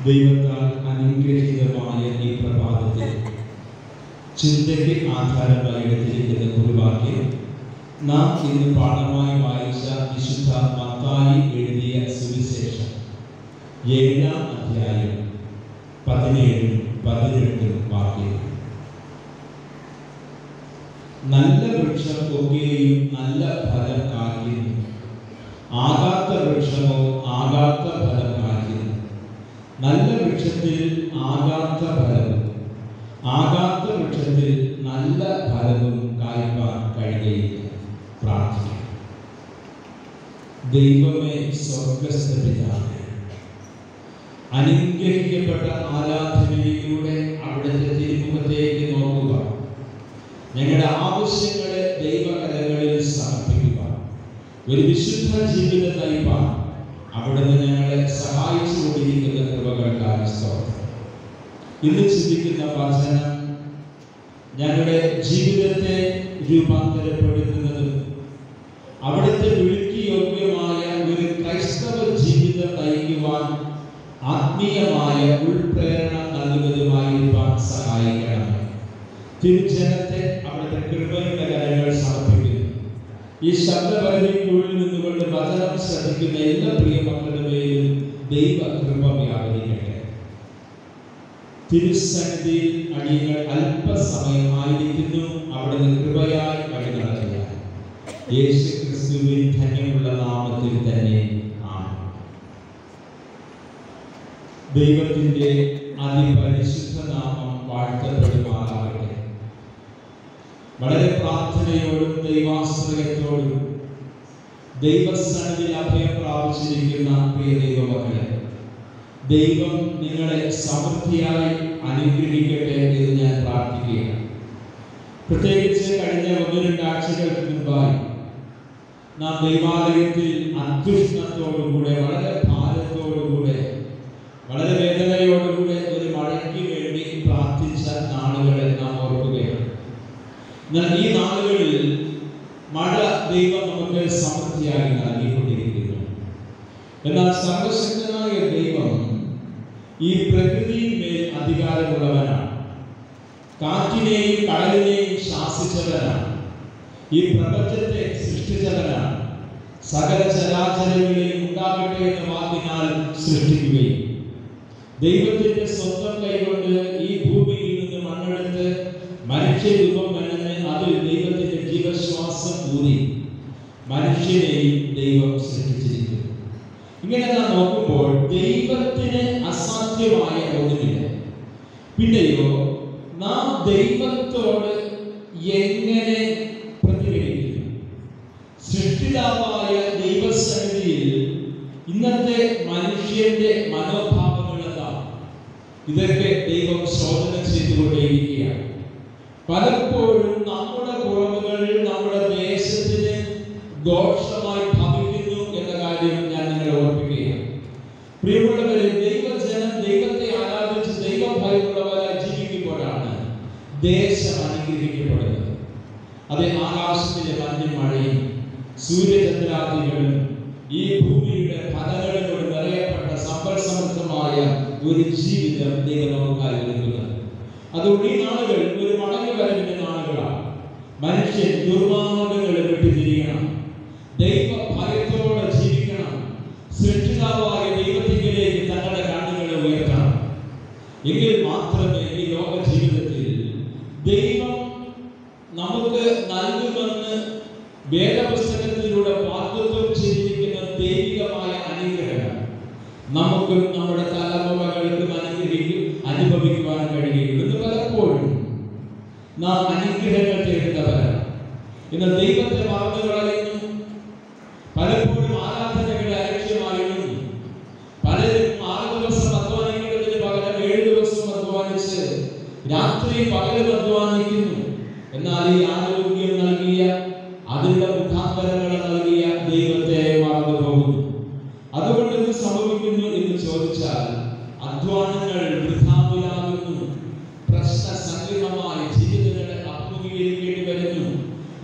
ദൈവത്താൽ അനുഗ്രഹീതമായ ഈ പ്രഭാതത്തിൽ ചിന്തയ്ക്ക് ആധാരമായി എടുത്തിരിക്കുന്ന കുറിവാക്യം നാം ഇന്ന് പാഠമായി വായിച്ച വിശുദ്ധ മത്തായി എഴുതിയ സുവിശേഷം 7-ാം അധ്യായം 17-18 വാക്യം. നല്ല വൃക്ഷം ഒക്കെയും നല്ല ഫലം കായ്ക്കുന്നു, ആകാത്ത വൃക്ഷമോ ആകാത്ത ഫലം കായ്ക്കുന്നു. നല്ല വൃക്ഷത്തിൽ ആകാത്ത ഫലവും ആകാത്ത വൃക്ഷത്തിൽ നല്ല ഫലവും കായ്പാൻ കഴിയുകയില്ല. പ്രാർത്ഥന. ദൈവമേ, സ്വർഗ്ഗസ്ഥ പിതാവേ, അനുഗ്രഹിക്കപ്പെട്ട ആരാധനയിലൂടെ അവിടുത്തെ തിരുമുഖത്തേക്ക് നോക്കുക. ഞങ്ങളുടെ ആവശ്യങ്ങളെ ദൈവകരങ്ങളിൽ സമർപ്പിക്കുക. ഒരു വിശുദ്ധ ജീവിതം നയിപ്പാൻ അവിടുന്ന് ഞങ്ങളെ സഹായിച്ചുകൊണ്ടിരിക്കുന്ന കൃപകൾക്കായി സ്തോത്രം. ഇന്ന് ചിന്തിക്കുന്ന വചനം ഞങ്ങളുടെ ജീവിതത്തെ രൂപാന്തരപ്പെടുത്തുന്നത്, അവിടുത്തെ വിളിക്ക് യോഗ്യമായ ഒരു ക്രൈസ്തവ ജീവിതം നയിക്കുവാൻ ആത്മീയമായ ഉൾപ്രേരണ നൽകുന്നതുമായിരിക്കാൻ സഹായിക്കണം. തിരുജനത്തെ അവിടുത്തെ കൃപയുടെ കരങ്ങൾ സമർപ്പിക്കുന്നു. ഈ ശബ്ദപരിധിക്കുള്ളിൽ നിന്നുകൊണ്ട് വചനം ശ്രദ്ധിക്കുന്ന എല്ലാ പ്രിയ മക്കളുടെ മേലും ദൈവ കൃപ വ്യാപരിക്കട്ടെ. തിരുസന്നിധിയിൽ അടിയങ്ങൾ അല്പസമയമായിരിക്കുന്നു. അവിടുന്ന് കൃപയായി വഴി നടത്തുക. യേശു ക്രിസ്തുവിൻ ധന്യമുള്ള നാമത്തിൽ തന്നെ ആണ്. ദൈവത്തിന്റെ അതിപരിശുദ്ധ നാമം വാഴ്ത്തപ്പെടുമാറാകട്ടെ. വളരെ പ്രാർത്ഥനയോടും ദൈവാശ്രയത്തോടും ദൈവസന്നിധിയിൽ അഭയം പ്രാപിച്ചിരിക്കുന്ന പ്രിയ ദൈവമക്കളെ, ദൈവം നിങ്ങളെ സമൃദ്ധിയായി അനുഗ്രഹിക്കട്ടെ എന്ന് ഞാൻ പ്രാർത്ഥിക്കുകയാണ്. പ്രത്യേകിച്ച് കഴിഞ്ഞ 1-2 ആഴ്ചകൾക്ക് മുമ്പായി നാം ദൈവാലയത്തിൽ അത്യുഷ്ണത്തോടുകൂടെ, വളരെ ഭാരത്തോടുകൂടെ, വളരെ വേദനയോടുകൂടെ ഒരു മഴയ്ക്ക് വേണ്ടി പ്രാർത്ഥിച്ച നാളുകളെ നാം ഓർക്കുകയാണ്. എന്നാൽ ഈ നാളുകളിൽ മഴ ദൈവം നമുക്ക് സമൃദ്ധിയായി നൽകിക്കൊണ്ടിരിക്കുന്നു. എന്നാൽ സർവശക്തനായ ദൈവം ഈ പ്രകൃതിയിന്മേൽ അധികാരമുള്ളവനാണ്. കാറ്റിനെയും കടലിനെയും ശാസിച്ചവനാണ്. ഈ പ്രപഞ്ചത്തെ സൃഷ്ടിച്ചവനാണ്. സകല ചരാചരങ്ങളെയും ഉണ്ടാകട്ടെ എന്ന വാക്കിനാൽ സൃഷ്ടിക്കുകയും ദൈവത്തിന്റെ സ്വന്തം കൈകൊണ്ട് ഈ ഭൂമിയിൽ നിന്ന് മണ്ണെടുത്ത് മനുഷ്യരൂപം മെനഞ്ഞ് അതിൽ ദൈവത്തിന്റെ ജീവശ്വാസം ഊതി മനുഷ്യനെയും ദൈവം സൃഷ്ടിച്ചിരിക്കുന്നു. ഇങ്ങനെ നാം നോക്കുമ്പോൾ ദൈവത്തിന് അസാധ്യമായ ഒന്നുമില്ല. പിന്നെയോ നാം ദൈവത്തോട് എങ്ങനെ പ്രതികരിക്കുന്നു? സൃഷ്ടിതാവായ ദൈവസന്നിധിയിൽ ഇന്നത്തെ മനുഷ്യന്റെ മനോഭാവങ്ങൾ എന്താണ്? ഇതൊക്കെ ദൈവം ശോധന ചെയ്തുകൊണ്ടേയിരിക്കുകയാണ്. പലപ്പോഴും നമ്മുടെ കുറവുകൾ നമ്മുടെ ദേശത്തിന് ദോഷമായി ഭവിക്കുന്നു എന്ന കാര്യം ഞാൻ നിങ്ങളെ ഓർമ്മിക്കുകയാണ്. പ്രിയമുള്ളവരെ, ദൈവജനം ദൈവത്തെ ആരാധിച്ച് ദൈവഭയമുള്ളവരായി ജീവിക്കുമ്പോഴാണ് ദേശം അനുഗ്രഹിക്കപ്പെടുന്നത്. അത് ആകാശത്തിലെ മഞ്ഞും മഴയും സൂര്യചന്ദ്രാദികളും ഈ ഭൂമിയുടെ ഫലങ്ങളിലൂടെ നിറയപ്പെട്ട സമ്പൽ സമൃദ്ധമായ ഒരു ജീവിതം ദൈവം നമുക്കായി ഒരുക്കുന്നത്. അതുകൊണ്ട് ഈ നാളുകൾ ഒരു മടങ്ങി വരവിന്റെ നാളുകളാണ്. മനുഷ്യൻ ദുർമാർഗ്ഗങ്ങളെ വിട്ടുതിരിയണം, ദൈവ ഭയത്തോടെ ജീവിക്കണം, സൃഷ്ടിതാവായ ദൈവത്തിലേക്ക് തങ്ങളുടെ കണ്ണുകളെ ഉയർത്തണം. എങ്കിൽ മാത്രമേ ഈ ലോക ജീവിതത്തിൽ ദൈവം നമുക്ക് നൽകുമെന്ന് വേദപുസ്തകത്തിലൂടെ വാഗ്ദത്തം ചെയ്തിരിക്കുന്ന ദൈവികമായ അനുഗ്രഹം നമുക്കും നമ്മുടെ തലമുറകൾക്കും അനുഭവിക്കുവാൻ കഴിയുകയുള്ളൂ. ഇന്ന് പലപ്പോഴും നാം അനുഗ്രഹങ്ങൾ തേടുന്നവരാണ്. ഇന്ന് ദൈവത്തെ മറന്നു കളയുന്നു. പലപ്പോഴും ആരാധനകളെ അലക്ഷ്യമായിരുന്നു. പലരും 6 ദിവസം അധ്വാനിക്കുന്നതിന് പകരം 7 ദിവസം അധ്വാനിച്ച് രാത്രി പകലും അധ്വാനിക്കുന്നു. എന്നാൽ ഈ ആരോഗ്യം നൽകിയ, അതിന്റെ മുഖാന്തരങ്ങൾ നൽകിയ ദൈവത്തെ മറന്നു പോകുന്നു. അതുകൊണ്ട് ഇത് സംഭവിക്കുന്നു എന്ന് ചോദിച്ചാൽ അധ്വാനങ്ങൾ വൃഥാവിലാകുന്നു. പ്രശ്ന സങ്കീർണമായ ജീവിതങ്ങളെ അഭിമുഖീകരിക്കേണ്ടി വരുന്നു.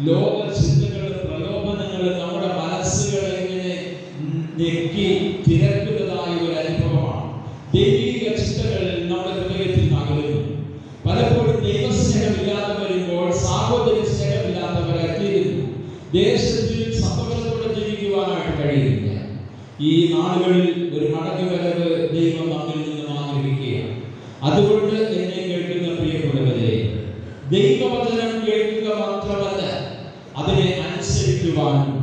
ലോക ചിന്തകളും പ്രലോഭനങ്ങളും നമ്മുടെ മനസ്സുകളെ ഇങ്ങനെ ഞെക്കി തിരക്കുന്നതായ ഒരു അനുഭവമാണ്. ദൈവിക ഈ നാളുകളിൽ ഒരു മടങ്ങിവരവ് ദൈവം നമ്മിൽ നിന്നും ആഗ്രഹിക്കുകയാണ്. അതുകൊണ്ട് എന്നെ കേൾക്കുന്ന പ്രിയപ്പെട്ടവരെ, ദൈവവചനം കേൾക്കുക മാത്രമല്ല, അതിനെ അനുസരിക്കുവാനും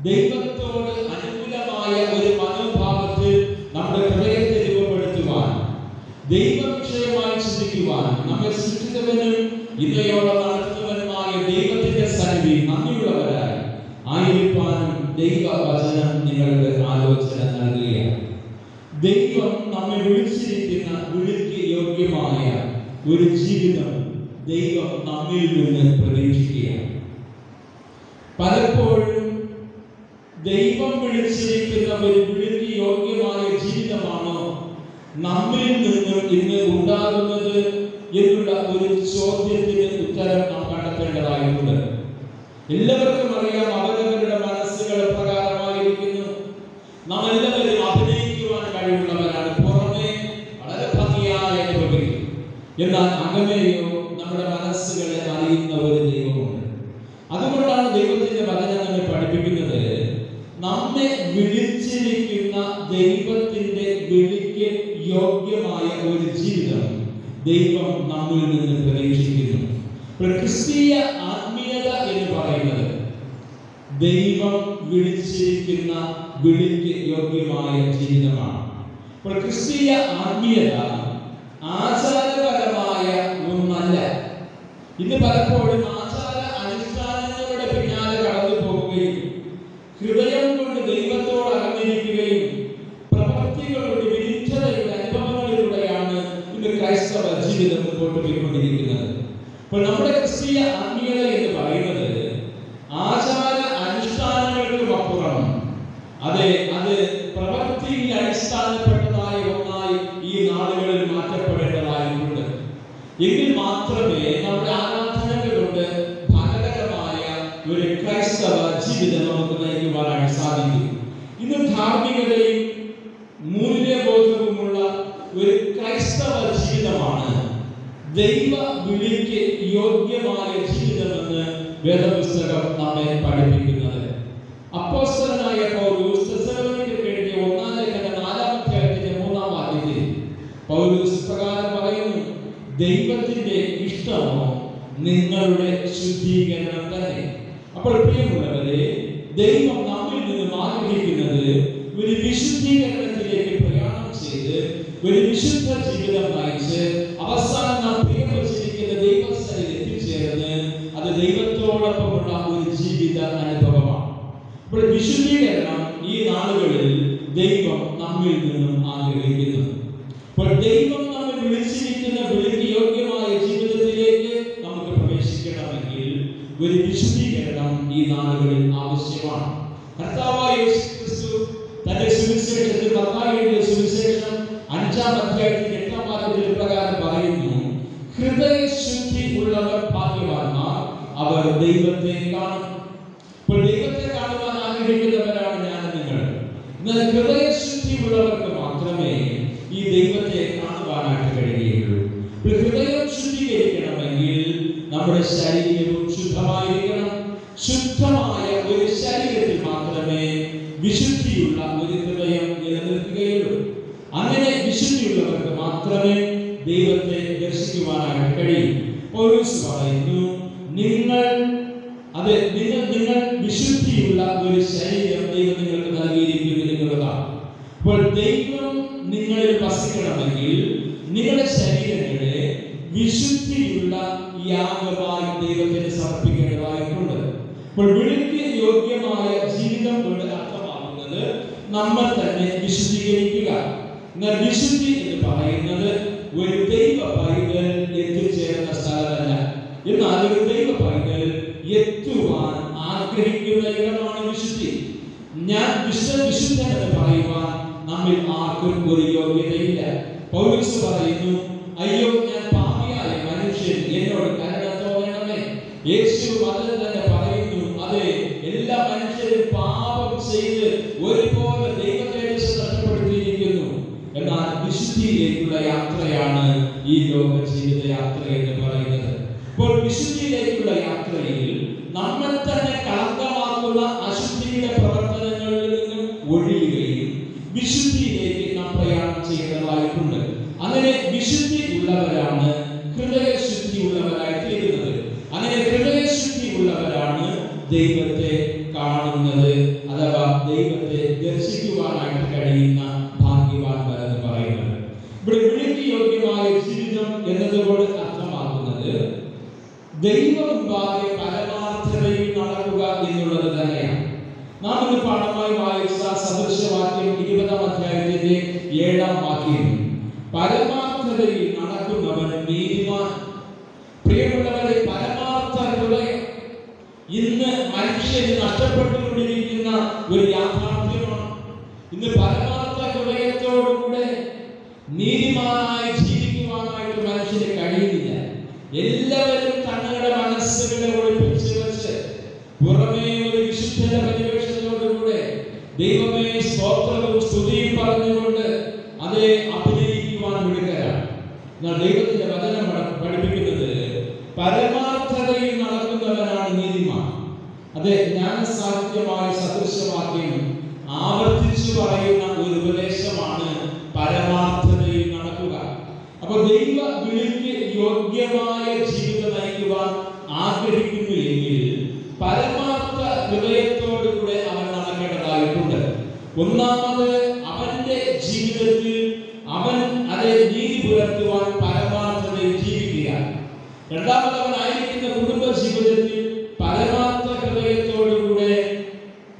ദൈവത്തോട് അനുകൂലമായ ഒരു മനോഭാവത്തിൽ നമ്മുടെ ഹൃദയത്തെ രൂപപ്പെടുത്തുവാൻ, ദൈവവിഷയമായി ചിന്തിക്കുവാൻ, നമ്മെ സൃഷ്ടിച്ചവനും ഇന്നയോടെ നടത്തുന്നവനുമായ ദൈവത്തിന്റെ സന്നിധി നന്ദിയുള്ളവരായി ആയിരിക്കാനും ദൈവവചനം നിങ്ങൾക്ക് ആലോചന നൽകുകയാണ്. ദൈവം നമ്മെ വിളിച്ചിരിക്കുന്ന വിളിക്ക് യോഗ്യമായ ഒരു ജീവിതം ദൈവം നമ്മിൽ നിന്ന് പ്രതീക്ഷിക്കുകയാണ്. പലപ്പോഴും ദൈവം വിളിച്ചിരിക്കുന്ന ഒരു വിളിക്ക് യോഗ്യമായ ജീവിതമാണോ നമ്മിൽ നിന്നും ഇന്ന് ഉണ്ടാകുന്നത് എന്നുള്ള ഒരു ചോദ്യത്തിന് ഉത്തരം നാം കണ്ടെത്തേണ്ടതായിട്ടുണ്ട്. എല്ലാവർക്കും അറിയാം, അവരവരുടെ മനസ്സുകൾ പ്രകാരമായിരിക്കുന്നു. നാം എല്ലാവരും അഭിനയിക്കുവാൻ കഴിവുള്ളവരാണ്. പുറമെ വളരെ ഭംഗിയായി അനുഭവിക്കും, എന്നാൽ അകമേയോ നമ്മുടെ മനസ്സുകളെ അറിയുന്ന ഒരു ദൈവമുണ്ട്. അതുകൊണ്ടാണ് ദൈവത്തിന്റെ വചനം നമ്മെ പഠിപ്പിക്കുന്നത്, നമ്മെ വിളിച്ചിരിക്കുന്ന ദൈവത്തിന്റെ വിളിക്ക് യോഗ്യമായ ഒരു ജീവിതം ദൈവം നമ്മിൽ നിന്ന് പ്രതീക്ഷിക്കുന്നു. ക്രിസ്തീയ ആത്മീയത എന്ന് പറയുന്നത് ദൈവം വിളിച്ചിരിക്കുന്ന വിളിക്ക് യോഗ്യമായ ജീവിതമാണ്. ക്രിസ്തീയ ആത്മീയത ആചാരപരമായ ഒന്നല്ല. ഇന്ന് പലപ്പോഴും ആചാര അനുഷ്ഠാനങ്ങളുടെ പിന്നാലെ കടന്നു പോവുകയും ഹൃദയം കൊണ്ട് ദൈവത്തോട് അകന്നിരിക്കുകയും പ്രവൃത്തികളുടെ വിരുദ്ധതയുടെ അനുഭവങ്ങളിലൂടെയാണ് ഇന്ന് ക്രൈസ്തവ ജീവിതം മുമ്പോട്ട് പോയിക്കൊണ്ടിരിക്കുന്നത്. അപ്പോൾ നമ്മുടെ ക്രിസ്തീയ ആത്മീയത എന്ന് പറയുന്നത് ആചാര അനുഷ്ഠാനങ്ങൾക്കും അപ്പുറം അത് പ്രവൃത്തിയിൽ അടിസ്ഥാനപ്പെട്ടതായ ഒന്നായി ഈ നാളുകളിൽ മാറ്റപ്പെടേണ്ടതായിട്ടുണ്ട്. എങ്കിൽ മാത്രമേ നമ്മുടെ ആരാധനകളുടെ ഫലകരമായ ഒരു ക്രൈസ്തവ ജീവിതം നമുക്ക് നയിക്കുവാനായിട്ട് സാധിക്കും. ഇന്ന് ധാർമ്മികതയും മൂല്യബോധവുമുള്ള ഒരു ക്രൈസ്തവ ജീവിതമാണ് ദൈവ വിളിക്ക് യോഗ്യമായ ജീവിതമെന്ന് വേദപുസ്തകം നമ്മെ പഠിപ്പിക്കുന്നത്. അപ്പോസ്തലനായ പൗലോസ് തെസ്സലോനിക്കർക്ക് എഴുതിയ 1-ാം ലേഖനം 4-ാം അധ്യായത്തിന്റെ 3-ാം വാക്യത്തിൽ പൗലോസ് പ്രകാരം പറയുന്നു, ദൈവത്തിന്റെ ഇഷ്ടമോ നിങ്ങളുടെ ശുദ്ധീകരണം തന്നെ. അപ്പോൾ പ്രിയമുള്ളവരെ, ദൈവം നമ്മിൽ നിന്നും ആഗ്രഹിക്കുന്നത് ഒരു വിശുദ്ധീകരണത്തിലേക്ക് പ്രയാണം ചെയ്ത് ഒരു വിശുദ്ധ ജീവിതം നയിച്ച് അവസാനം നാം പ്രിയവച്ചിരിക്കുന്ന ദൈവസ്ഥലിൽ എത്തിച്ചേർന്ന് അത് ദൈവത്തോടൊപ്പമുള്ള ഒരു ജീവിത അനുഭവമാണ്. അപ്പോൾ വിശുദ്ധീകരണം ഈ നാളുകളിൽ ദൈവം നമ്മിൽ നിന്നും ആഗ്രഹിക്കുന്നു. അപ്പോൾ ദൈവം നമ്മെ വിളിച്ചിരിക്കുന്ന വിളിക്ക് യോഗ്യമായ ജീവിതത്തിലേക്ക് നമുക്ക് പ്രവേശിക്കണമെങ്കിൽ ഒരു വിശുദ്ധീകരണം ഈ നാളുകളിൽ ആവശ്യമാണ്. കർത്താവായ യേശു ക്രിസ്തു തന്റെ സുവിശേഷത്തിൽ, മത്തായിയുടെ സുവിശേഷം 5-ാം അധ്യായത്തിൽ 8-ാം വാക്യത്തിൽ പ്രകാരം പറയുന്നു, ഹൃദയശുദ്ധി ഉള്ളവർ ഭാഗ്യവാന്മാർ, അവർ ദൈവത്തെ കാണും. അപ്പോൾ ദൈവത്തെ കാണുവാൻ ആഗ്രഹിക്കുന്നവരാണ് ഞാൻ നിങ്ങൾ. എന്നാൽ ഹൃദയശുദ്ധി ഉള്ളവർക്ക് മാത്രമേ ഈ ദൈവത്തെ കാണുവാനായിട്ട് കഴിയുകയുള്ളൂ. ഹൃദയം ശുദ്ധീകരിക്കണമെങ്കിൽ നമ്മുടെ ശരീരവും ശുദ്ധമായിരിക്കണം. ശുദ്ധമായ ഒരു ശരീരത്തിൽ മാത്രമേ വിശുദ്ധിയുള്ള ഒരു ഹൃദയം നിലനിൽക്കുകയുള്ളൂ. അങ്ങനെ വിശുദ്ധിയുള്ളവർക്ക് മാത്രമേ ദൈവത്തെ ദർശിക്കുവാനായിട്ട് കഴിയും. പൗലോസ് പറയുന്നു, നിങ്ങൾ വിശുദ്ധിയുള്ള ഒരു ശരീരം ദൈവം നിങ്ങൾക്ക് നൽകിയിരിക്കുന്നു എന്നുള്ളതാണ്. അപ്പോൾ ദൈവം നിങ്ങളിൽ വസിക്കണമെങ്കിൽ നിങ്ങളുടെ ശരീരങ്ങളെ വിശുദ്ധിയുള്ള യാഗമായി ദൈവത്തിന് സമർപ്പിക്കേണ്ടതായിട്ടുണ്ട്. അപ്പോൾ വിളിക്ക് യോഗ്യമായ ജീവിതം കൊണ്ട് അർത്ഥമാക്കുന്നത് നമ്മൾ തന്നെ വിശുദ്ധീകരിക്കുക. എന്നാൽ വിശുദ്ധി എന്ന് പറയുന്നത് ഒരു ദൈവ പൈതൽ എത്തിച്ചേർന്ന സ്ഥലമല്ല. എന്നാൽ ഒരു ദൈവ പൈതൽ എത്തുവാൻ ആഗ്രഹിക്കുന്ന ഇടമാണ് വിശുദ്ധി. ഞാൻ വിശുദ്ധൻ എന്ന് പറയുവാൻ നമ്മിൽ ആർക്കും ഒരു യോഗ്യതയില്ല. പൗലോസ് പറയുന്നു, അയ്യോ ഞാൻ പാപിയായ മനുഷ്യൻ, എന്നോട് കരുണ തോന്നണമേ. യേശു അതിൽ തന്നെ പറയുന്നു, അതെ, എല്ലാ മനുഷ്യരും പാപം ചെയ്ത് ഒരുപോലെ ദൈവത്തെ നഷ്ടപ്പെടുത്തിയിരിക്കുന്നു. എന്നാൽ വിശുദ്ധിയിലേക്കുള്ള യാത്രയാണ് ഈ ലോക ജീവിത യാത്ര എന്ന് പറയുന്നത്. അപ്പോൾ വിശുദ്ധിയിലേക്കുള്ള യാത്രയിൽ നമ്മൾ തന്നെ കളങ്കമാക്കുന്ന അശുദ്ധിയുടെ പ്രവർത്തനങ്ങളിൽ നിന്നും ഒഴിയുകയും നാം പ്രയാണം ചെയ്യേണ്ടതായിട്ടുണ്ട്. അങ്ങനെ വിശുദ്ധി ഉള്ളവരാണ് ഹൃദയശുദ്ധി ഉള്ളവരായി തീരുന്നത്. അങ്ങനെ ഹൃദയശുദ്ധി ഉള്ളവരാണ് ദൈവത്തെ കാണുന്നത്, അഥവാ ദൈവത്തെ ദർശിക്കുവാനായിട്ട് കഴിയുന്ന ഭാഗ്യവാന്മാർ എന്ന് പറയുന്നത്. ഇവിടെ വിളിക്ക് യോഗ്യമായ ജീവിതം എന്നതുകൊണ്ട് അർത്ഥമാക്കുന്നത് ദൈവമുമ്പാകെ പരമാർത്ഥതയിൽ നടക്കുക എന്നുള്ളത് തന്നെയാണ്. നാം ഇന്ന് പാഠമായി വായിച്ച സദൃശവാക്യം 20-ാം അധ്യായത്തിന്റെ 7-ാം വാക്യം, പരമാർത്ഥതയിൽ നടക്കുന്നവൻ നീതിമാൻ. പ്രിയമുള്ളവരെ, പരമാർത്ഥ ഹൃദയം ഇന്ന് മനുഷ്യന് നഷ്ടപ്പെട്ടുകൊണ്ടിരിക്കുന്ന ഒരു യാഥാർത്ഥ്യമാണ്. ഇന്ന് പരമാർത്ഥ ഹൃദയത്തോടുകൂടെ നീതിമാനായി ജീവിക്കുവാനായിട്ട് മനുഷ്യന് കഴിയുന്നില്ല. എല്ലാവരും തങ്ങളുടെ മനസ്സുകളെ ഒളിപ്പിച്ച് വെച്ച് പുറമേ ഒരു വിശുദ്ധ പരിവേഷത്തോടുകൂടെ ദൈവമേ സ്തോത്രവും സ്തുതിയും പറഞ്ഞുകൊണ്ട് അതേ അഭിനയിക്കുവാൻ വിളിക്കലാണ്. എന്നാൽ ദൈവത്തിന്റെ വചനം പഠിപ്പിക്കുന്നത് പരമാർത്ഥതയിൽ നടക്കുന്നവനാണ് നീതിമാൻ. അത് ജ്ഞാനസാഹിത്യമായ സദൃശവാക്യം ആവർത്തിച്ചു പറയുന്ന ഒരു ഉപദേശമാണ് പരമാർത്ഥതയിൽ നടക്കുക. അപ്പൊ ദൈവ വിളിക്ക് യോഗ്യമായ ജീവിതം നയിക്കുവാൻ ആഗ്രഹിക്കുന്നു എങ്കിൽ പരമാർത്ഥ ഹൃദയത്തോടുകൂടെ അവൻ നടക്കേണ്ടതായിട്ടുണ്ട്. ഒന്നാമത്, അവന്റെ ജീവിതത്തിൽ അവൻ അതേ നീതി പുലർത്തുവാൻ പരമാർത്ഥതയിൽ ജീവിക്കുക. രണ്ടാമത്, അവനായിരിക്കുന്ന കുടുംബ ജീവിതത്തിൽ പരമാർത്ഥ ഹൃദയത്തോടുകൂടെ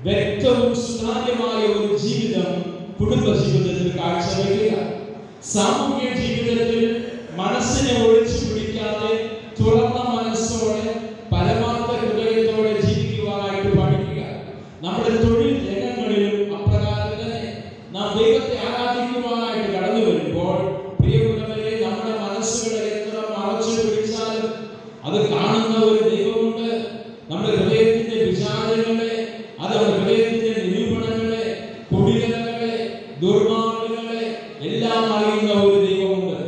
വ്യക്തവും സുതാര്യമായ ഒരു ജീവിതം കുടുംബ ജീവിതത്തിൽ കാഴ്ചവെക്കുക. സാമൂഹ്യ ജീവിതത്തിൽ മനസ്സിനെ ഒളിച്ചു പിടിക്കാതെ തുറന്ന മനസ്സോടെ പരമാർത്ഥ ഹൃദയത്തോടെ ജീവിക്കുവാനായിട്ട് പഠിക്കുക. നമ്മുടെ തൊഴിൽ രംഗങ്ങളിലും അപ്രകാരം തന്നെ നാം ദൈവത്തെ ആരാധിക്കുവാനായിട്ട് കടന്നു വരുമ്പോൾ പ്രിയമുള്ളവരെ, നമ്മുടെ മനസ്സുകളെ എത്ര മറച്ചു പിടിച്ചാലും അത് കാണുന്ന ഒരു ദൈവമുണ്ട്. നമ്മുടെ ഹൃദയത്തിന്റെ വിചാരങ്ങളെ, അത് നമ്മുടെ ഹൃദയത്തിന്റെ നിരൂപണങ്ങളെ, കുടിലകളെ, ദുർമാർഗങ്ങളെ എല്ലാം അറിയുന്ന ഒരു ദൈവമുണ്ട്.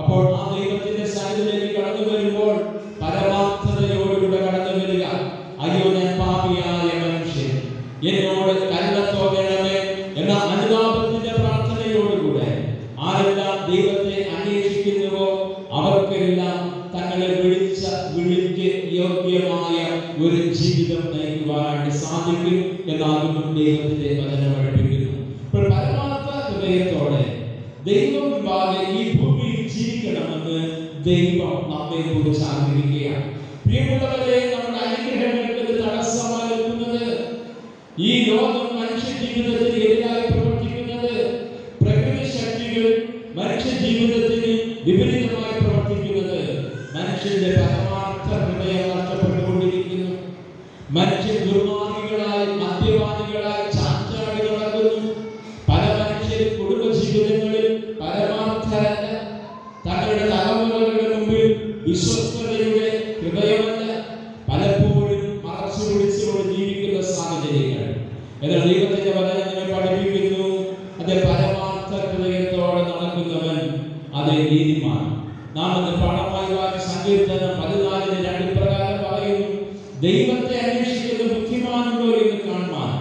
അപ്പോൾ ആ ദൈവത്തിന്റെ സന്നിധിയിലേക്ക് കടന്നു വരുമ്പോൾ പരമാർത്ഥതയോടുകൂടെ കടന്നു വരിക. അയ്യോ, ഞാൻ പാപിയായ മനുഷ്യൻ, എന്നോട് കരുണ തോന്നണമേ എന്ന അനുതാപത്തിന്റെ പ്രാർത്ഥനയോടുകൂടെ ആരെല്ലാം ദൈവത്തെ അന്വേഷിക്കുന്നുവോ അവർക്കെല്ലാം തങ്ങളെ വിളിച്ച വിളിക്ക് യോഗ്യമായ ഒരു ജീവിതം നയിക്കുവാനായിട്ട് സാധിക്കും എന്നാകുന്നു ദൈവത്തിന്റെ വചനം പഠിപ്പിക്കുന്നു. ഇപ്പോൾ പരമാർത്ഥ ഹൃദയത്തോടെ ദൈവം മുമ്പാകെ ഈ ഭൂമിയിൽ ജീവിക്കണമെന്ന് ദൈവം നമ്മെ കുറിച്ച് ആഗ്രഹിക്കുകയാണ്. പ്രിയമുള്ളവരെ, നമ്മുടെ അനുഗ്രഹങ്ങൾക്ക് തടസ്സമായി നിൽക്കുന്നത് ഈ ലോകം മനുഷ്യ ജീവിതത്തിന് എതിരായി പ്രവർത്തിക്കുന്നത്, പ്രകൃതി ശക്തികൾ മനുഷ്യ ജീവിതത്തിന് വിപരീതമായി പ്രവർത്തിക്കുന്നത്, മനുഷ്യന്റെ പരമാർത്ഥ ഹൃദയം നഷ്ടപ്പെട്ടുകൊണ്ടിരിക്കുന്നു. മനുഷ്യൻ ദുർമാർഗികളായി, മദ്യപാനികളായി ചാഞ്ചാടി നടക്കുന്നു. പല മനുഷ്യരും കുടുംബ ജീവിതങ്ങളിൽ പരമാർത്ഥരല്ല. തങ്ങളുടെ തലമുറകളുടെ മുമ്പിൽ വിശ്വസ്തതയുടെ ഹൃദയമല്ല, പലപ്പോഴും മറച്ചു പിടിച്ചുകൊണ്ട് ജീവിക്കുന്ന സാഹചര്യങ്ങൾ. എന്നാൽ ദൈവത്തിന്റെ വചനം പഠിപ്പിക്കുന്നു, അത് പരമാർത്ഥ ഹൃദയത്തോടെ നടക്കുന്നവൻ അതേ നീതിമാൻ. നാം ഇന്ന് പാഠമായി വായിച്ച സങ്കീർത്തനം 14:2 പ്രകാരം പറയുന്നു, ദൈവത്തെ അന്വേഷിക്കുന്ന ബുദ്ധിമാനുണ്ടോ എന്ന് കാണുവാൻ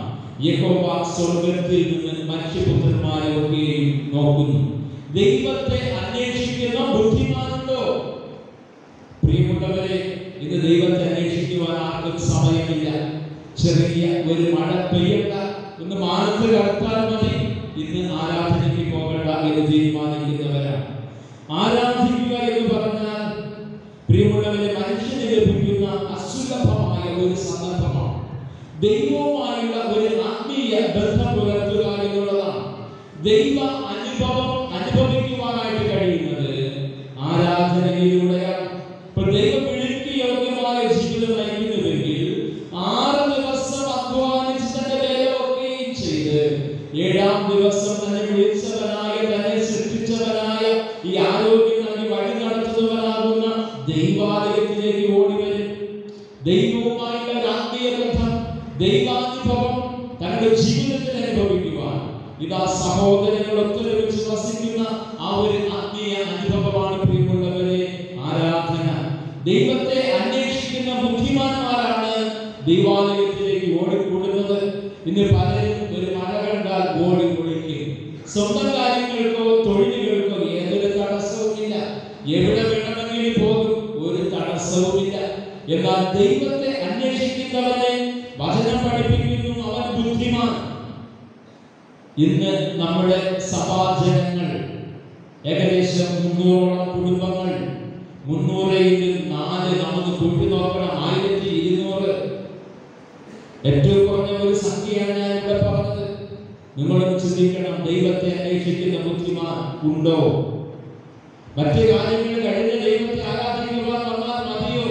യഹോവ സ്വർഗ്ഗത്തിൽ നിന്ന് മനുഷ്യപുത്രന്മാരെ ഒക്കെയും നോക്കുന്നു. ദൈവത്തെ അന്വേഷിക്കുന്ന ബുദ്ധിമാനുണ്ടോ? പ്രിയമുള്ളവരെ, ഇന്ന് ദൈവത്തെ അന്വേഷിക്കുവാൻ ആർക്കും സമയമില്ല. ചെറിയ ഒരു മഴ പെയ്യണ്ട, ഒന്ന് മാനത്ത് കടത്താൽ മതി, ഇന്ന് ആരാധനയ്ക്ക് പോകണ്ട എന്ന് തീരുമാനിക്കുന്നവരാണ്. ആരാധിക്കുക എന്ന് പറഞ്ഞാൽ പ്രിയമുള്ളവരെ, മനുഷ്യന് ലഭിക്കുന്ന അസുലഭമായ ഒരു സന്ദർഭമാണ്. ദൈവവുമായുള്ള ഒരു ആത്മീയ ബന്ധം പുലർത്തുക എന്നുള്ളതാണ്. ദൈവ അനുഭവം അനുഭവിക്കുവാനായിട്ട് കഴിയുന്നത് ആരാധനയിലൂടെയാണ്. ഇപ്പൊ ദൈവം വിളിക്ക് യോഗ്യമായ ജീവിതം നയിക്കുന്നുവെങ്കിൽ 6 ദിവസം അധ്വാനിച്ച് തന്റെ വേലയൊക്കെയും ചെയ്ത് 7-ാം ദിവസം തന്നെ വിളിച്ചവനായ, തന്നെ സൃഷ്ടിച്ചവനായ, ഈ ആരോഗ്യം നൽകി വഴി നടത്തുന്നവനാകുന്ന ദൈവാലയത്തിലേക്ക് ഓടിവരും. ദൈവവുമായുള്ള ആത്മീയ ബന്ധം, ദൈവാനുഭവം തങ്ങളുടെ ജീവിതത്തിൽ അനുഭവിക്കുവാൻ ഇതാ സഹോദരങ്ങൾ ഒത്തൊരുമിച്ച് വസിക്കുന്ന ആ ഒരു ആത്മീയ അനുഭവമാണ് പ്രിയമുള്ളവരെ ആരാധന. ദൈവത്തെ അന്വേഷിക്കുന്ന ബുദ്ധിമാന്മാരാണ് ദൈവാലയത്തിലേക്ക് ഓടിക്കൂടുന്നത്. ഇന്ന് പലരും ഒരു മഴ കണ്ടാൽ ഓടി കുളിക്കും. സ്വന്തം കാര്യങ്ങൾക്കോ തൊഴിലുകൾക്കോ ഏതൊരു തടസ്സവുമില്ല. എവിടെ വേണമെങ്കിലും പോകും, ഒരു തടസ്സവുമില്ല. എന്നാൽ ദൈവത്തെ അന്വേഷിക്കുന്നവനെ വചനം പഠിപ്പിക്കുന്നു, അവൻ ബുദ്ധിമാൻ. ഇന്ന് നമ്മുടെ സഭാജനങ്ങൾ ഏകദേശം 300ഓളം കുടുംബങ്ങൾ, 300-4 നമുക്ക് കൂട്ടി നോക്കണം, 1200. ഏറ്റവും കുറഞ്ഞ ഒരു സംഖ്യയാണ് ഞാൻ ഇവിടെ പറഞ്ഞത്. നിങ്ങളും ചിന്തിക്കണം, ദൈവത്തെ അന്വേഷിക്കുന്ന ബുദ്ധിമാൻ ഉണ്ടോ? മറ്റു കാര്യങ്ങൾ കഴിഞ്ഞ ദൈവത്തെ ആരാധിക്കുവാൻ വന്നാൽ മതിയോ?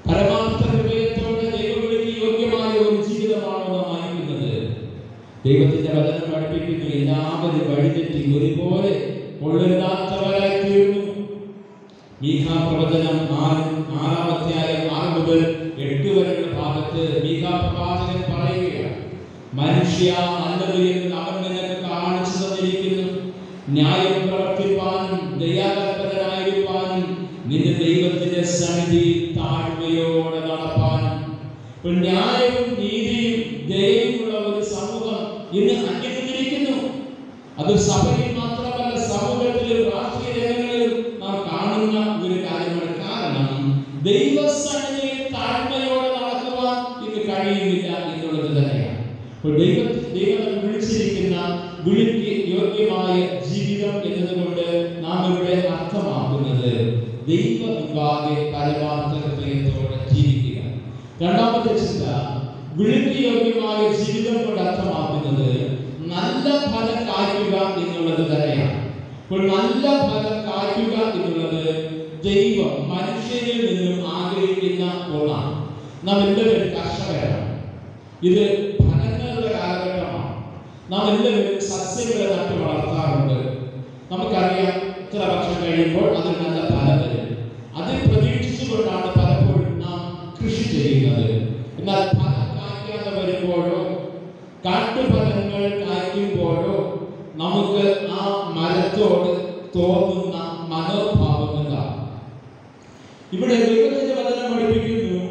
പരമാർത്ഥ ഹൃദയത്തോടെ ദൈവവിളിക്ക് യോഗ്യമായ ഒരു ജീവിതമാണോ നാം നയിക്കുന്നത്? ദൈവത്തിന്റെ വചനം പഠിപ്പിക്കുന്നു, എല്ലാവരും വഴിതെറ്റി ഒരുപോലെ കൊള്ളില്ലാത്തവരായി തീർന്നു. മീഖാ പ്രവചനം 6-8 വരെയുള്ള ഭാഗത്ത് മീഖാ പ്രവാചകൻ പറയുകയാണ്, മനുഷ്യ നല്ലത് എന്ന് അവൻ നിനക്ക് കാണിച്ചു തന്നിരിക്കുന്നു. ന്യായം പ്രവർത്തിപ്പാനും ദയാകൽപതനായിരിക്കാനും നിന്റെ ദൈവത്തിന്റെ സന്നിധിയിൽ താഴ്മയോടെ നടപ്പാനും. ന്യായവും നീതിയും ദയയുമുള്ള ഒരു സമൂഹം ഇന്ന് അന്യത്തിരിക്കുന്നു. അത് സഭയിൽ മാത്രമല്ല, സമൂഹത്തിലും രാഷ്ട്രീയ രംഗങ്ങളിലും നാം കാണുന്ന ഒരു കാര്യമാണ്. കാരണം ദൈവസന്നിധിയിൽ താഴ്മയോടെ നടക്കുവാൻ ഇന്ന് കഴിയുന്നില്ല എന്നുള്ളത് തന്നെയാണ്. ദൈവം വിളിച്ചിരിക്കുന്ന വിളിക്ക് യോഗ്യമായ ജീവിതം എന്നതുകൊണ്ട് നാം ഇവിടെ അർത്ഥമാക്കുന്നത് ദൈവ മുമ്പാകെ പരമാർത്ഥ ഹൃദയത്തോടെ ജീവിക്കുക. രണ്ടാമത്തെ ചിന്ത, വിളിക്ക് യോഗ്യമായ ജീവിതം കൊണ്ട് അർത്ഥമാക്കുന്നത് നല്ല ഫലം കായ്ക്കുക എന്നുള്ളത് തന്നെയാണ്. അപ്പോൾ നല്ല ഫലം കായ്ക്കുക എന്നുള്ളത് ദൈവം മനുഷ്യരിൽ നിന്നും ആഗ്രഹിക്കുന്ന ഒന്നാണ്. നാം എല്ലാവരും കർഷകരാണ്. ഇത് ഫലങ്ങളുടെ കാലഘട്ടമാണ്. നാം എല്ലാവരും സസ്യങ്ങളെ നട്ടു വളർത്താറുണ്ട്. നമുക്കറിയാം, ഇത്ര വർഷം കഴിയുമ്പോൾ അതിന് നല്ല ഫലം വരും. അതിൽ പ്രതീക്ഷിച്ചുകൊണ്ടാണ് പലപ്പോഴും നാം കൃഷി ചെയ്യുന്നത്. എന്നാൽ ഫലം കായ്ക്കാതെ വരുമ്പോഴോ കാട്ടുഫലങ്ങൾ കായ്ക്കുമ്പോഴോ നമുക്ക് ആ മരത്തോട് തോന്നുന്ന മനോഭാവം എന്താണ്? ഇവിടെ ദൈവത്തിന്റെ വചനം പഠിപ്പിക്കുന്നു,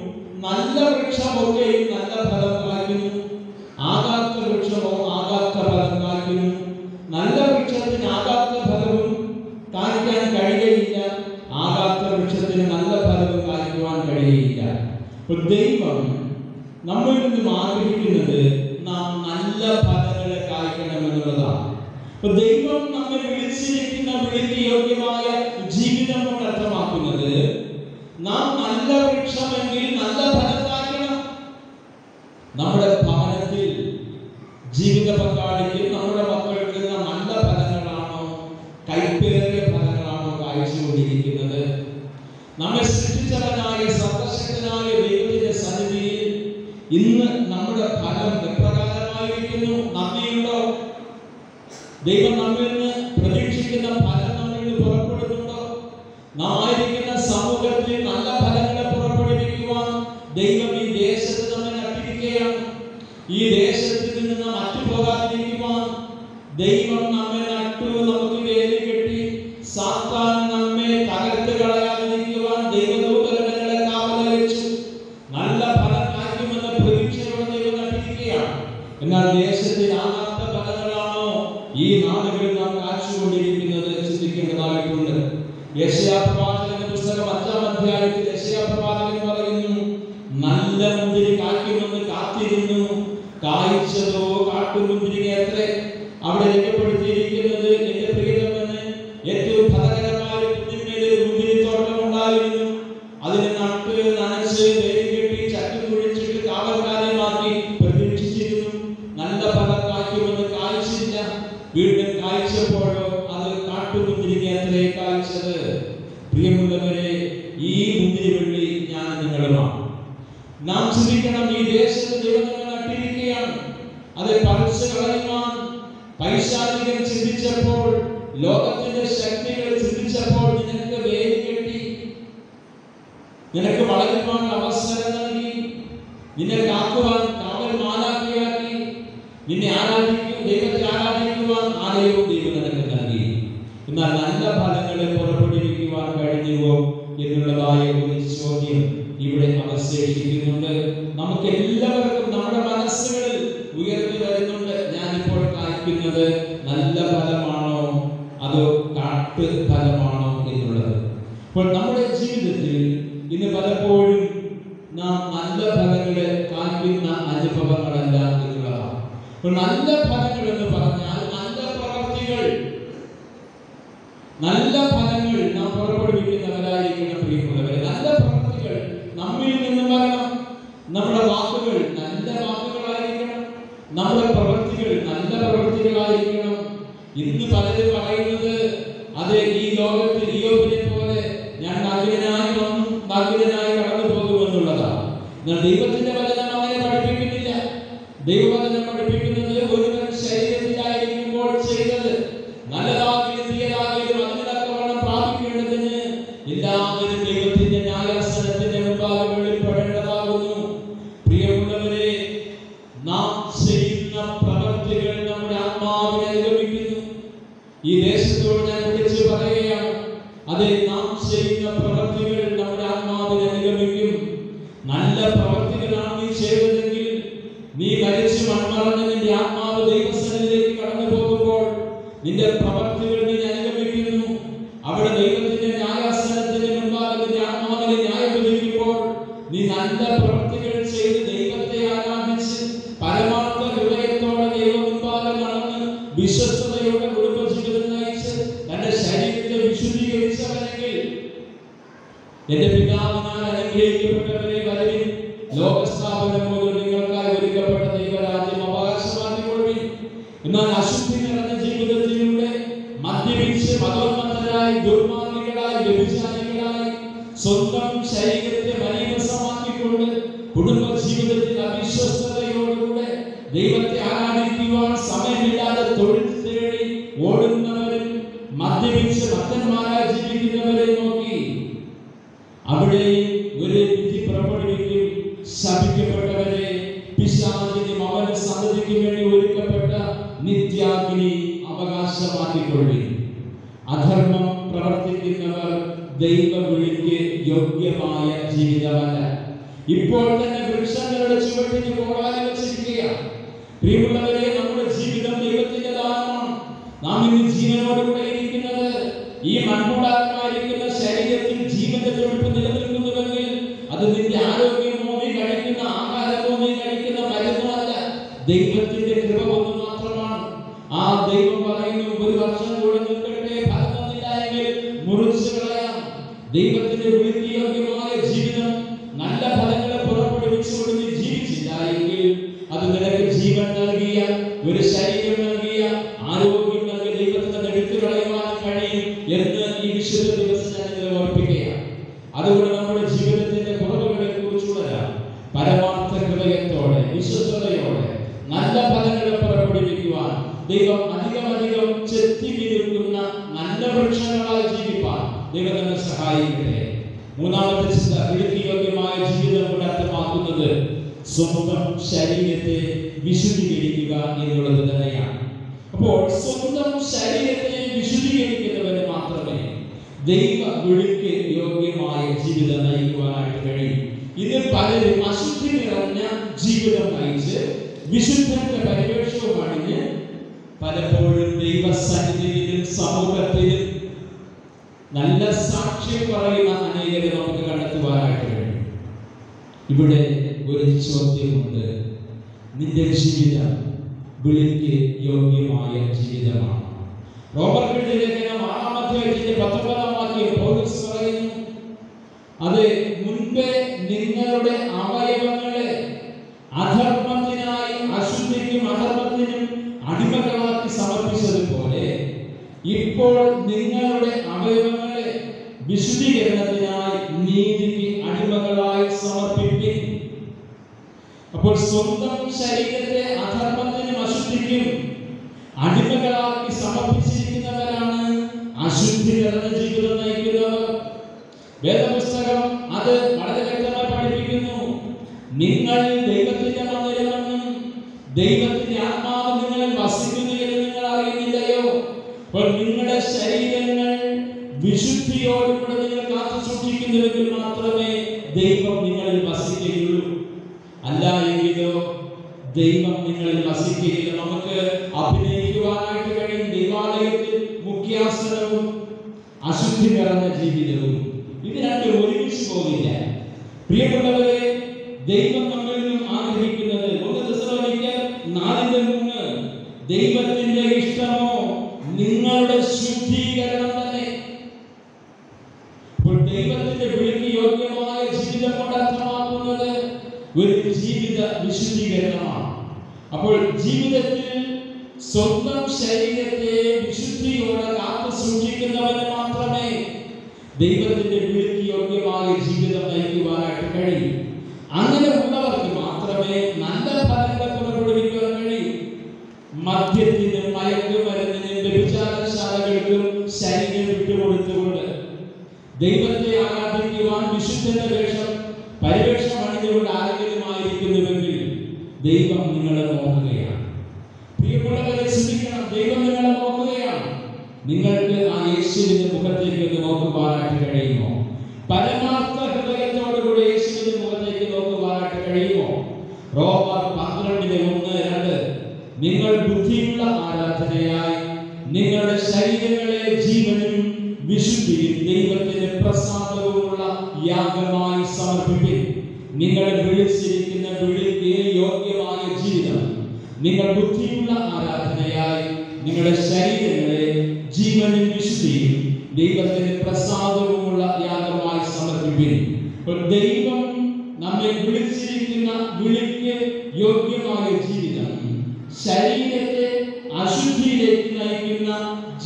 നല്ല വൃക്ഷമൊക്കെയും നല്ല ഫലം കായ്ക്കുന്നു, ആകാത്ത വൃക്ഷമോ ആകാത്ത ഫലം കായ്ക്കുന്നു. നല്ല വൃക്ഷത്തിന് ആകാത്ത ഫലവും കായ്ക്കാൻ കഴിയുകയില്ല, ആകാത്ത വൃക്ഷത്തിന് നല്ല ഫലവും കായ്ക്കുവാൻ കഴിയുകയില്ല. ദൈവം നമ്മളിൽ നിന്നും ആഗ്രഹിക്കുന്നത് നാം നല്ല ഫലങ്ങളെ കായ്ക്കണമെന്നുള്ളതാണ്. ദൈവം നമ്മെ വിളിച്ചിരിക്കുന്ന വിളിക്ക് യോഗ്യമായ ജീവിതം കൊണ്ട് അർത്ഥമാക്കുന്നത് നാം നല്ല വൃക്ഷമെങ്കിൽ നല്ല ഫലം കായ്ക്കണം. നമ്മുടെ ഭവനത്തിൽ ജീവിത പങ്കാളിക്ക്, നമ്മുടെ മക്കൾക്ക് നല്ല ഫലങ്ങളാണോ കൈപ്പേറിയ ഫലങ്ങളാണോ കായ്ച്ചുകൊണ്ടിരിക്കുന്നത്? നമ്മെ സൃഷ്ടിച്ചവനായ സർവശക്തനായ ദൈവത്തിന്റെ സന്നിധിയിൽ ഇന്ന് നമ്മുടെ ഫലം എപ്രകാരമായിരിക്കുന്നു? നന്ദിയുണ്ടോ? ദൈവം നമ്മിൽ നിന്ന് പ്രതീക്ഷിക്കുന്ന ഫലം നമ്മിൽ നിന്ന് പുറപ്പെടുന്നുണ്ടോ? നാം ആയിരിക്കുന്ന സമൂഹത്തിൽ നല്ല ഫലങ്ങളെ പുറപ്പെടുവിക്കുവാൻ ദൈവം ഈ ദേശത്ത് നമ്മെ നട്ടിരിക്കുകയാണ്. ഈ ദേശത്ത് നിന്ന് നാം അറ്റുപോകാതിരിക്കുവാൻ ദൈവം നമ്മെ നട്ടു, നമുക്ക് വേലി കെട്ടി. സാത്താൻ നമ്മെ തകർത്ത് കളയാതിരിക്കുവാൻ ദൈവദൂതഗണങ്ങളെ കാവലയച്ചു. നല്ല ഫലം കായ്ക്കുമെന്ന പ്രതീക്ഷയോടെ ദൈവം നട്ടിരിക്കുകയാണ്. എന്നാൽ ദേശത്തിൽ ആകാത്ത ഫലങ്ങളാണോ ഈ നാടുകളിൽ നാം കാഴ്ചകൊണ്ടിരിക്കുന്നത്? ചിന്തിക്കേണ്ടതായിട്ടുണ്ട്. യെശയ്യാ പ്രവാചകന്റെ പുസ്തകം 5-ാം അധ്യായത്തിൽ യെശയ്യാ പ്രവാചകൻ പറയുന്നു, നല്ല മുന്തിരി കായ്ക്കുമെന്ന് കാത്തിരുന്നു, കായ്ച്ചതോ കാട്ടുമുന്തിരിങ്ങ അത്രേ. അവിടെ രേഖപ്പെടുത്തിയിരിക്കുന്നത്, എന്റെ പ്രിയതമന് ഏറ്റവും ഫലകരമായ കുന്നിന്മേൽ ഒരു മുന്തിരിത്തോട്ടം ഉണ്ടായിരുന്നു. അതിനെ നട്ട് നനച്ച് വേലി കെട്ടി ചട്ടി കുഴിച്ചിട്ട് കാവൽക്കാരെ മാറ്റി പ്രതീക്ഷിച്ചിരുന്നു. നല്ല ഫലം കായ്ക്കുമെന്ന് കായ്ച്ചില്ല. വീണ്ടും കായ്ച്ചപ്പോഴോ അത് കാട്ടുമുന്തിരിങ്ങ അത്രേ കായ്ച്ചത്. പ്രിയമുള്ളവരെ, ഈ മുന്തിരിവള്ളി ഞാൻ നിങ്ങളുമാണ്. നാം ചിന്തിക്കണം, ഈ ദേശത്ത് ദൈവം നമ്മെ നട്ടിരിക്കുകയാണ്. അത് പറിച്ചു കളയുവാൻ പൈശാചികൻ ചിന്തിച്ചപ്പോൾ, ലോകത്തിന്റെ ശക്തികൾ ചിന്തിച്ചപ്പോൾ നിനക്ക് വേലി കെട്ടി, നിനക്ക് വളരുവാൻ അവസരം നൽകി, നിന്നെ കാക്കുവാൻ കാവൽ മാലാഖയാക്കി, നിന്നെ ദൈവത്തെ ആരാധിക്കുവാൻ ആലയവും ദൈവം നിനക്ക് നൽകി. എന്നാൽ നല്ല ഫലങ്ങളെ പുറപ്പെടുവിക്കുവാൻ കഴിഞ്ഞുവോ എന്നുള്ളതായ ഒരു ചോദ്യം ഇവിടെ അവശേഷിക്കുന്നുണ്ട്. നമുക്ക് എല്ലാവർക്കും നമ്മുടെ മനസ്സുകളിൽ ഉയർന്നു വരുന്നുണ്ട്, ഞാനിപ്പോൾ കായ്ക്കുന്നത് നല്ല ഫലമാണോ അതോ കാട്ട് ഫലമാണോ എന്നുള്ളത്. അപ്പോൾ നമ്മുടെ ജീവിതത്തിൽ ഇന്ന് പലപ്പോഴും നാം നല്ല ഫലങ്ങളെ കായ്ക്കുന്ന അനുഭവങ്ങളല്ല എന്നുള്ളതാണ്. അപ്പോൾ നല്ല ഫലങ്ങൾ എന്ന് പറഞ്ഞാൽ നല്ല ഫലങ്ങൾ നാം പുറപ്പെടുവിക്കുന്നവരായിരിക്കണം പ്രിയമുള്ളവരെ. നല്ല പ്രവൃത്തികൾ നമ്മിൽ നിന്ന് വരണം. നമ്മുടെ വാക്കുകൾ നല്ല വാക്കുകളായിരിക്കണം, നമ്മുടെ പ്രവൃത്തികൾ നല്ല പ്രവൃത്തികളായിരിക്കണം. ഇന്ന് പലരും പറയുന്നത് അത് ഈ ലോകത്തിൽ ഇയ്യോബിനെ പോലെ ഞാൻ നഗ്നനായി വന്നു നഗ്നനായി കടന്നു പോകുമെന്നുള്ളതാണ്. എന്നാൽ ദൈവത്തിന്റെ വചനം അങ്ങനെ പഠിപ്പിക്കുന്നില്ല. ദൈവവചനം പഠിപ്പിക്കുന്നത് ഒരുവൻ ശരീരത്തിലായിരിക്കുമ്പോൾ ചെയ്തത് നല്ലതാകിലും തീയതാകിലും അതിനൊക്കെ പ്രാപിക്കേണ്ടതിന് എല്ലാവരും ദൈവത്തിന്റെ ന്യായാസനത്തിന്റെ മുമ്പാകെ വെളിപ്പെടേണ്ടതാകുന്നു. പ്രിയമുള്ളവരെ, നാം ചെയ്യുന്ന പ്രവൃത്തികൾ നമ്മുടെ ആത്മാവിനെ അനുഗമിക്കുന്നു. ഈ ദേശത്തോട് ഞാൻ വിളിച്ചു പറയുകയാണ്, അതെ, നാം ചെയ്യുന്ന പ്രവൃത്തികൾ നമ്മുടെ ആത്മാവിനെ അനുഗമിക്കും. നല്ല പ്രവൃത്തികളാണ് നീ ചെയ്തതെങ്കിൽ നീ മരിച്ചു മൺമറഞ്ഞ് നിന്റെ ആത്മാവ് ദൈവസന്നിധിയിലേക്ക് കടന്നു പോകുമ്പോൾ നിന്റെ പ്രവൃത്തികൾ നീ അനുഗമിക്കുന്നു. അവിടെ ദൈവത്തിന്റെ ന്യായാസനത്തിന് മുമ്പാകെ നിന്റെ ആത്മാവിനെ ന്യായം വിധിക്കുമ്പോൾ നീ നല്ല പ്രവൃത്തികൾ ചെയ്ത് ദൈവത്തെ ആരാധിച്ച് പരമാർത്ഥ ഹൃദയത്തോടെ ദൈവ മുമ്പാകെ നടന്ന് വിശ്വസ്തയോടെ കുടുംബജീവിതം നയിച്ച് തന്റെ ശരീരത്തെ വിശുദ്ധീകരിച്ചവനെങ്കിൽ എന്റെ പിതാവിനാൽ അനുഗ്രഹിക്കപ്പെട്ടവരെ വരുവിൻ, ലോകസ്ഥാപനം മുതൽ നിങ്ങൾക്കായി ഒരുക്കപ്പെട്ട ദൈവരാജ്യം അവകാശമാക്കിക്കൊള്ളുവിൻ. എന്നാൽ അശുദ്ധി നിറഞ്ഞ ജീവിതത്തിലൂടെ മദ്യപിച്ച് മതോന്മത്തരായി ദുർമാർഗ്ഗികളായി വ്യഭിചാരികളായി സ്വന്തം ശരീരത്തെ മലീമസമാക്കിക്കൊണ്ട് കുടുംബ ജീവിതത്തിൽ അവിശ്വസ്തതയോടുകൂടെ ദൈവത്തെ ആരാധിക്കുവാൻ സമയമില്ലാതെ തൊഴിൽ തേടി ഓടുന്നവരും മദ്യപിച്ച് മത്തന്മാരായി ജീവിക്കുന്നവരെ നോക്കി അവിടെ ഒരു വിധി പുറപ്പെടുവിക്കും. ശപിക്കപ്പെട്ടവരെ, പിശാചിനും അവന്റെ സന്തതിക്ക് വേണ്ടി ഒരുക്കപ്പെട്ട നിത്യാഗ്നി അവകാശമാക്കിക്കൊള്ളുവിൻ. അധർമ്മം പ്രവർത്തിക്കുന്നവർ ദൈവവിളിക്ക് യോഗ്യമായ ജീവിതമല്ല. ഇപ്പോൾ തന്നെ വൃക്ഷങ്ങളുടെ ചുവട്ടിന് പോകാതെ വെച്ചിരിക്കുകയാണ്. പ്രിയമുള്ളവരെ, നമ്മുടെ ജീവിതം ദൈവത്തിന്റെ ദാനമാണ്. നാം ഇന്ന് ജീവനോടുകൂടെ ഇരിക്കുന്നത് ഈ മൺകൂടാരമായിരിക്കുന്ന ശരീരത്തിൽ ജീവന്റെ തുടിപ്പ് നിലനിൽക്കുന്നുവെങ്കിൽ അത് നിന്റെ ആരോഗ്യമോ നീ കഴിക്കുന്ന ആഹാരമോ നീ കഴിക്കുന്ന മരുന്നോ അല്ല, ദൈവത്തിന്റെ കൃപ ഒന്ന് മാത്രമാണ്. ആ ദൈവം പറയുന്നു, ഒരു വർഷം കൂടെ നിൽക്കട്ടെ, ഫലം തന്നില്ല എങ്കിൽ മുറിച്ചു കളയാം. ദൈവത്തിന്റെ വിളിക്ക് യോഗ്യമായ ജീവിതം നല്ല ഫലങ്ങളെ പുറപ്പെടുവിച്ചുകൊണ്ട് നീ ജീവിച്ചില്ല എങ്കിൽ അത് നിനക്ക് ജീവൻ നൽകിയ ഒരു ശരീരം നൽകിയ ആരോഗ്യം നൽകിയ ദൈവത്തിന് എടുത്തു കളയുവാൻ കഴിയും എന്ന് ഈ വിശുദ്ധ ദിവസം ഞാൻ നിങ്ങളെ ഓർപ്പിക്കുകയാണ്. അതുകൊണ്ട് നമ്മുടെ ജീവിതത്തിന്റെ കുറവുകളെ കുറിച്ചുള്ള പരമാർത്ഥ ഹൃദയത്തോടെ വിശ്വസ്തയോടെ നല്ല ഫലങ്ങളെ പുറപ്പെടുവിക്കുവാൻ ദൈവം അധികം ചെത്തി നിൽക്കുന്ന നല്ല വൃക്ഷങ്ങളായി ജീവിപ്പാൻ ദൈവം നമ്മെ സഹായിക്കട്ടെ. മൂന്നാമത്തെ ചിന്ത, വിളിക്ക് യോഗ്യമായ ജീവിതം കൊണ്ട് അർത്ഥമാക്കുന്നത് സ്വന്തം ശരീരത്തെ വിശുദ്ധീകരിക്കുക എന്നുള്ളത് തന്നെയാണ്. അപ്പോൾ സ്വന്തം ശരീരത്തെ വിശുദ്ധീകരിക്കുന്നവന് മാത്രമേ ദൈവ വിളിക്ക് യോഗ്യമായ ജീവിതം നയിക്കുവാനായിട്ട് കഴിയും. ഇത് പലരും അശുദ്ധി നിറഞ്ഞ ജീവിതം നയിച്ച് വിശുദ്ധന്റെ പരിവേഷവും അണിഞ്ഞ് പലപ്പോഴും ദൈവസന്നിധിയിലും സമൂഹത്തിലും നല്ല സാക്ഷ്യം പറയുന്ന അനേകരെ നമുക്ക് കണ്ടെത്തുവാനായിട്ട് കഴിയും. ഇവിടെ ഒരു ചോദ്യമുണ്ട്, നിന്റെ ജീവിതം വിളിക്ക് യോഗ്യമായ ജീവിതമാണ്. റോമർക്കെഴുതിയ ലേഖനം 6-ാം അധ്യായത്തിന്റെ 19-ാം വാക്യം പൗലോസ് പറയുന്നു, അത് മുൻപേ നിങ്ങളുടെ അവയവങ്ങളെ അധർമ്മത്തിനായി അശുദ്ധിക്കും അധർമ്മത്തിനും അടിമകളാക്കി സമർപ്പിച്ചതുപോലെ ഇപ്പോൾ നിങ്ങളുടെ അവയവങ്ങളെ വിശുദ്ധീകരണത്തിനായി നീതിക്ക് അടിമകളായി സമർപ്പിപ്പിൻ. അപ്പോൾ സ്വന്തം ശരീരത്തെ അധർമ്മത്തിനും അശുദ്ധിക്കും അടിമകളാക്കി സമർപ്പിച്ചിരിക്കുന്നവരാണ് അശുദ്ധി നിറഞ്ഞ ജീവിതം നയിക്കുന്നവർ. വേദപുസ്തകം അത് വളരെ വ്യക്തമായി പഠിപ്പിക്കുന്നു. നിങ്ങൾ ദൈവത്തിന്റെ മന്ദിരമെന്നും ദൈവത്തിന്റെ ആത്മാവ് നിങ്ങളിൽ വസിക്കുന്നു എന്ന് നിങ്ങൾ അറിയുന്നില്ലയോ? അപ്പോൾ നിങ്ങളുടെ ശരീരങ്ങൾ വിശുദ്ധിയോടുകൂടെ നിങ്ങൾ കാത്തു സൂക്ഷിക്കുന്നുവെങ്കിൽ മാത്രമേ ദൈവം നിങ്ങളിൽ വസിക്കുകയുള്ളൂ. അല്ല എങ്കിലോ ദൈവം നിങ്ങളിൽ വസിക്കുകയില്ല. നമുക്ക് അഭിനയിക്കുവാനായിട്ട് കഴിയും, ദൈവാലയത്തിൽ മുഖ്യാസനവും അശുദ്ധി നിറഞ്ഞ ജീവിതവും ഇത് രണ്ടും ഒരുമിച്ച് പോകില്ല. പ്രിയപ്പെട്ടവരെ, ദൈവം നമ്മിൽ നിന്നും ആഗ്രഹിക്കുന്നത് 1 തെസ്സലോനിക്കർ 4:3 ദൈവത്തിന്റെ ഇഷ്ടമോ നിങ്ങളുടെ ശുദ്ധീകരണം തന്നെ. അപ്പോൾ ദൈവത്തിന്റെ വിളിക്ക് യോഗ്യമായ ജീവിതം കൊണ്ട് അർത്ഥമാക്കുന്നത് ഒരു ജീവിത വിശുദ്ധീകരണമാണ്. അപ്പോൾ ജീവിതത്തിൽ സ്വന്തം ശരീരത്തെ വിശുദ്ധിയോടെ കാത്തു സൂക്ഷിക്കുന്നവന് മാത്രമേ ദൈവത്തിന്റെ വിളിക്ക് യോഗ്യമായ ജീവിതം നയിക്കുവാനായിട്ട് കഴിയും. അങ്ങനെ ഉള്ളവർക്ക് മാത്രമേ നല്ല ഫലങ്ങൾ പുറപ്പെടുവിക്കുവാൻ കഴിയും. മദ്യത്തിനും മയക്കുമരുന്നിനും വ്യഭിചാരശാലകൾക്കും ശരീരം വിട്ടുകൊടുത്തുകൊണ്ട് ദൈവത്തെ ആരാധിക്കുവാൻ വിശുദ്ധന്റെ പരിവേഷം അണിഞ്ഞുകൊണ്ട് ആരെങ്കിലും ആയിരിക്കുന്നുവെങ്കിൽ ദൈവം നിങ്ങളെ നോക്കുകയാണ്. പ്രിയപ്പെട്ടവരെ, ശ്രദ്ധിക്കണം, ദൈവം നിങ്ങളെ നോക്കുകയാണ്. നിങ്ങൾക്ക് ആ യേശുവിന്റെ മുഖത്തേക്ക് നോക്കുവാനായിട്ട് കഴിയുമോ? പരമാർത്ഥ ഹൃദയത്തോടുകൂടി യേശുവിന്റെ മുഖത്തേക്ക് നോക്കുവാനായിട്ട് കഴിയുമോ? റോമർ 12:1-2 നിങ്ങൾ ബുദ്ധിയുള്ള ആരാധനയായി നിങ്ങളുടെ ശരീരങ്ങളെ ജീവനും വിശുദ്ധിയും ദൈവത്തിന് പ്രസാദവുമുള്ള യാഗമായി സമർപ്പിപ്പിൻ. നിങ്ങൾ വിളിച്ചിരിക്കുന്ന വിളിക്ക് യോഗ്യമായ ജീവിതം നിങ്ങൾ ബുദ്ധിയുള്ള ആരാധനയായി നിങ്ങളുടെ ശരീരങ്ങളെ ജീവനും വിശുദ്ധിയും ദൈവത്തിന് പ്രസാദവുമുള്ള യാഗമായി സമർപ്പിപ്പിൻ. അപ്പോൾ ദൈവം നമ്മെ വിളിച്ചിരിക്കുന്ന വിളിക്ക് യോഗ്യമായ ജീവിതം ശരീരത്തെ അശുദ്ധിയിലേക്ക് നയിക്കുന്ന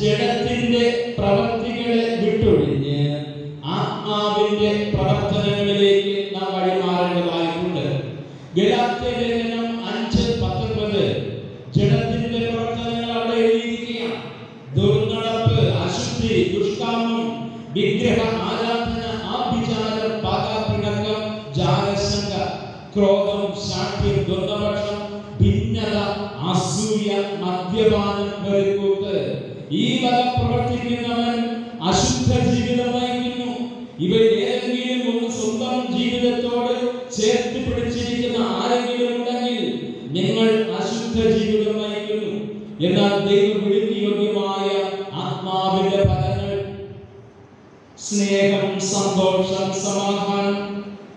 ജഡത്തിന്റെ പ്രവർത്തികളെ വിട്ടൊഴിഞ്ഞ് ആത്മാവിന്റെ പ്രവർത്തനങ്ങളിലേക്ക് നാം വഴിമാറേണ്ടതായിട്ടുണ്ട്. ഗലാത്യലേഖനം 5:19 ജഡത്തിന്റെ പ്രവർത്തനങ്ങൾ അവിടെ എഴുതിയിരിക്കുകയാണ്. ദുർനടപ്പ്, അശുദ്ധി, ദുഷ്കാമം, വിഗ്രഹ ആരാധന, ആഭിചാരം, പകപിണക്കം, ജാരശങ്ക, ക്രോധം, ശാഠ്യം, ദുർനപക്ഷം, ഭിന്നത, അസൂയ, മദ്യപാനം, വെറുക്കൂത്ത്. ഈ വക പ്രവർത്തിക്കുന്നവൻ അശുദ്ധ ജീവിതം നയിക്കുന്നു. ഇവയിൽ ഏതെങ്കിലും ഒന്ന് സ്വന്തം ജീവിതത്തോട് ചേർത്ത് പിടിച്ചിരിക്കുന്ന ആരെങ്കിലും ഉണ്ടെങ്കിൽ നിങ്ങൾ അശുദ്ധ ജീവിതം നയിക്കുന്നു. എന്നാൽ ദൈവം വിളിക്ക് യോഗ്യമായ ആത്മാവിന്റെ ഫലങ്ങൾ സ്നേഹം, സന്തോഷം, സമാധാനം,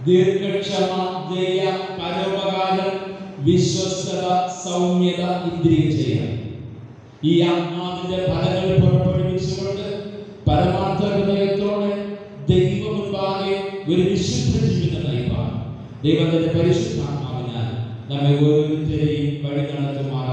ദീർഘക്ഷമ, ദയ, പരോപകാരം, വിശ്വസ്തത, സൗമ്യത, ഇന്ദ്രിയജയം. ഈ ആത്മാവിന്റെ ഫലങ്ങൾ പുറപ്പെടുവിച്ചുകൊണ്ട് പരമാർത്ഥ ഹൃദയത്തോടെ ദൈവ മുൻപാകെ ഒരു വിശുദ്ധ ജീവിതം നയിപ്പാൻ ദൈവത്തിന്റെ പരിശുദ്ധാത്മാവിനാൽ നമ്മെ ഓരോരുത്തരെയും വഴി നടത്തുമാറാകട്ടെ.